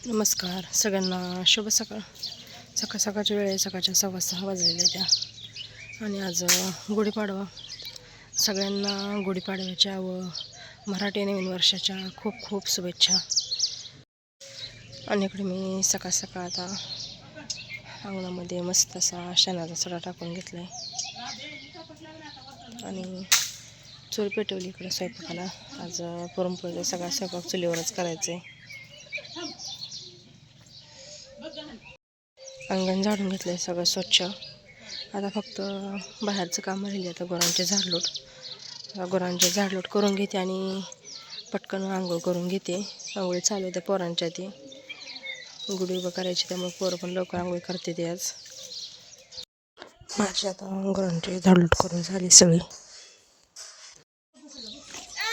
नमस्कार सगळ्यांना, शुभ सकाळ. सकाळच्या वेळे सकाळच्या 6:15 वाजलेल्या त्या आणि आज गुढीपाडवा. सगळ्यांना गुढीपाडव्याच्या व मराठी नवीन वर्षाच्या खूप खूप शुभेच्छा. आणि इकडे मी सकाळ आता अंगणामध्ये मस्त असा शेणाचा सडा टाकून घेतला आहे आणि चूल पेटवली इकडे स्वयंपाकाला. आज पुरणपोळीचा सगळा स्वयंपाक चुलीवरच करायचा आहे. अंगण झाडून घेतलं आहे सगळं स्वच्छ. आता फक्त बाहेरचं काम राहिले. आता गुरांचे झाडलोट करून घेते आणि पटकन आंघोळ करून घेते. आंघोळी चालू आहे त्या पोरांच्या. ती गुढी उभं करायची त्यामुळे पोरं पण लवकर आंघोळी करते ते. आज माझी आता गुरांची झाडलोट करून झाली सगळी.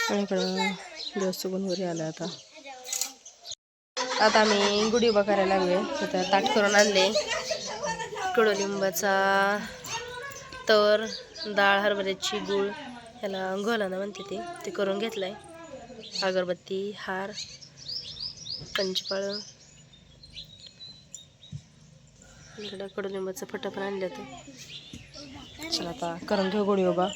आणि इकडं दिवस उगून वरी आला. आता आम्ही गुढी उभा करायला लागलोय. तिथं ताट करून आणले. कडुलिंबाचा तर, डाळ, हरभऱ्याची गूळ, ह्याला घोलाना म्हणते ते करून घेतलंय. अगरबत्ती, हार, पंचफळ, इकडं कडुलिंबाचं फटं पण आणलं. चला आता करून घेऊ गुढी उभा.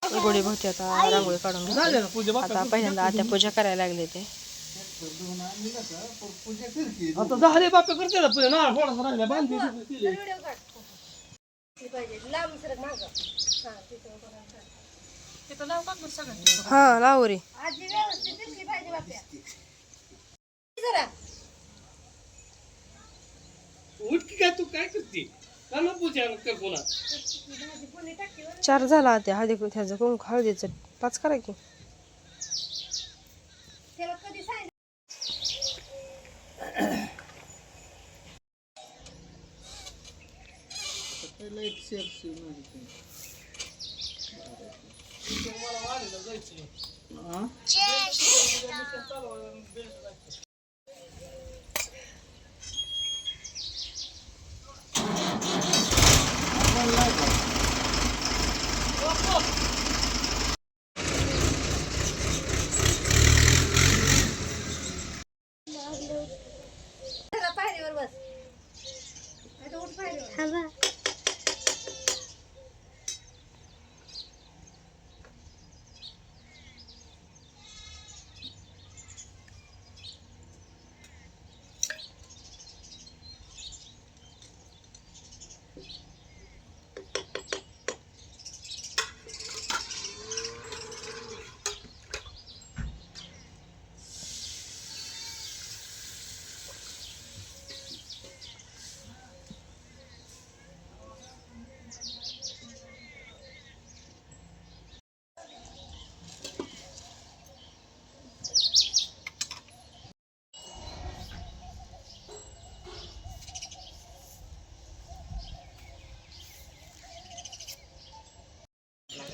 गुढी भोवती आता रांगोळी काढून घेतली. आता पहिल्यांदा आत्या पूजा करायला लागले ते. आता झाले बाप्पा करते ना थोडासा राहिला बांधली. हा लाव रे. उठकी काय तू काय करते? चार झाला त्या हळदी ह्याचं कोण हळदीचं 5 करा की.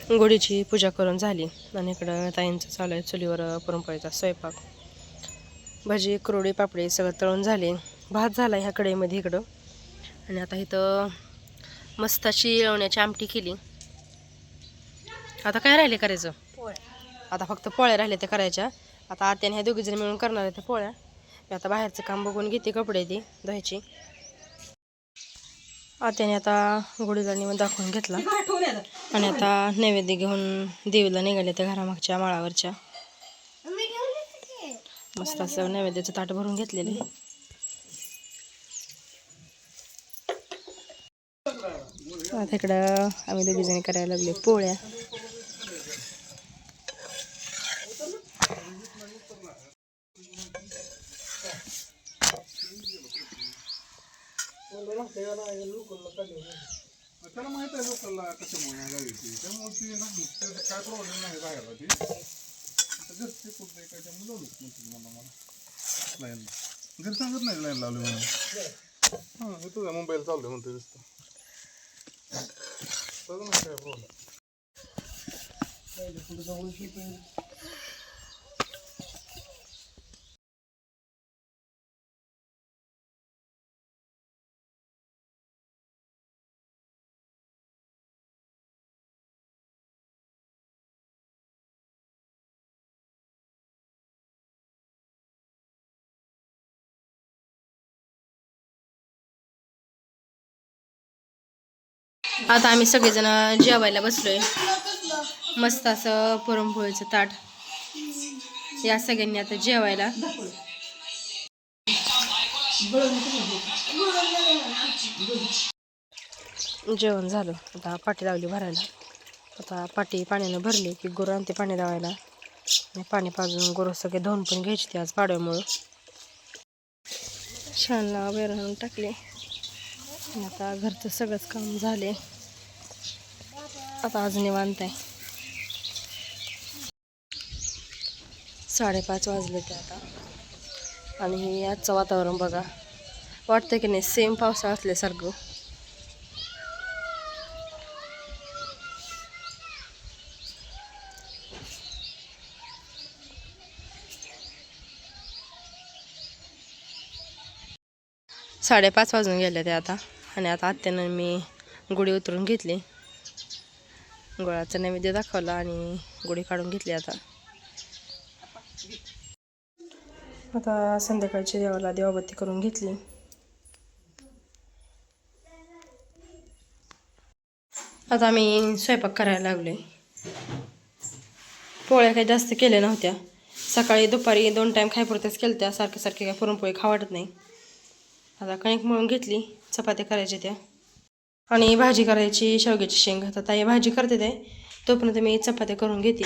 गुढीची पूजा करून झाली आणि इकडं ताईंचं चालू आहे चुलीवर पुरणपोळीचा स्वयंपाक. भजी, कुरडे, पापडी सगळं तळून झाले. भात झाला ह्या कढईमध्ये इकडं. आणि आता इथं मस्त अशी येळवण्याची आमटी केली. आता काय राहिले करायचं? आता फक्त पोळ्या राहिले ते करायच्या. आता आत्याने ह्या दोघीजण मिळून करणार आहे त्या पोळ्या. मी आता बाहेरचं काम बघून घेते, कपडे ती धुवायची. आत्याने आता गुढीला निवड दाखवून घेतला आणि आता नैवेद्य घेऊन देवीला निघाले त्या घरामागच्या माळावरच्या. मस्त असं नैवेद्याचं ताट भरून घेतलेले. आता इकडं आम्ही दोघीजणी करायला लागले पोळ्या. त्याला माहित आहे लोकांना कशामुळे गावी त्यामुळे ती ना काय प्रॉब्लेम नाही बाहेरला ती घरचे कुठे काय त्यामुळे लावू मला लाईन घरी सांगत नाही लाईन लावली म्हणून. हां हे तुझ्या मुंबईला चाललं म्हणते नुसतं बघ ना काय प्रॉब्लेम. आता आम्ही सगळेजण जेवायला बसलोय. मस्त असं पुरणपोळीचं ताट. या सगळ्यांनी आता जेवायला. जेवण झालं. आता पाटी लावली भरायला. आता पाटी पाण्यानं भरली की गुरं आणते पाणी लावायला. आणि पाणी पाजून गुरं सगळे धुवून पण घ्यायची ते आज पाड्यामुळं. छान बेर टाकले. आता घरचं सगळंच काम झाले. आता आज निवांत आहे. 5:30 वाजले ते आता. आणि आजचं वातावरण बघा, वाटतं की नाही सेम पावसाळा असल्यासारखं. साडेपाच वाजून गेले ते आता. आणि आता आत्यानं मी गुढी उतरून घेतली. गुळाचा नैवेद्य दाखवला आणि गुढी काढून घेतली. आता संध्याकाळची देवाला देवाबत्ती करून घेतली. आता आम्ही स्वयंपाक करायला लागले. पोळ्या काही जास्त केल्या नव्हत्या. सकाळी दुपारी 2 टाईम खायपुरत्याच केल्या त्या. सारखे सारखे काय पुरणपोळी खाऊ वाटत नाही. आता कणिक मळून घेतली. चपात्या करायच्या त्या आणि भाजी करायची शेवग्याची शेंग. आता ताई भाजी करते ते, तोपर्यंत मी चपात्या करून घेते.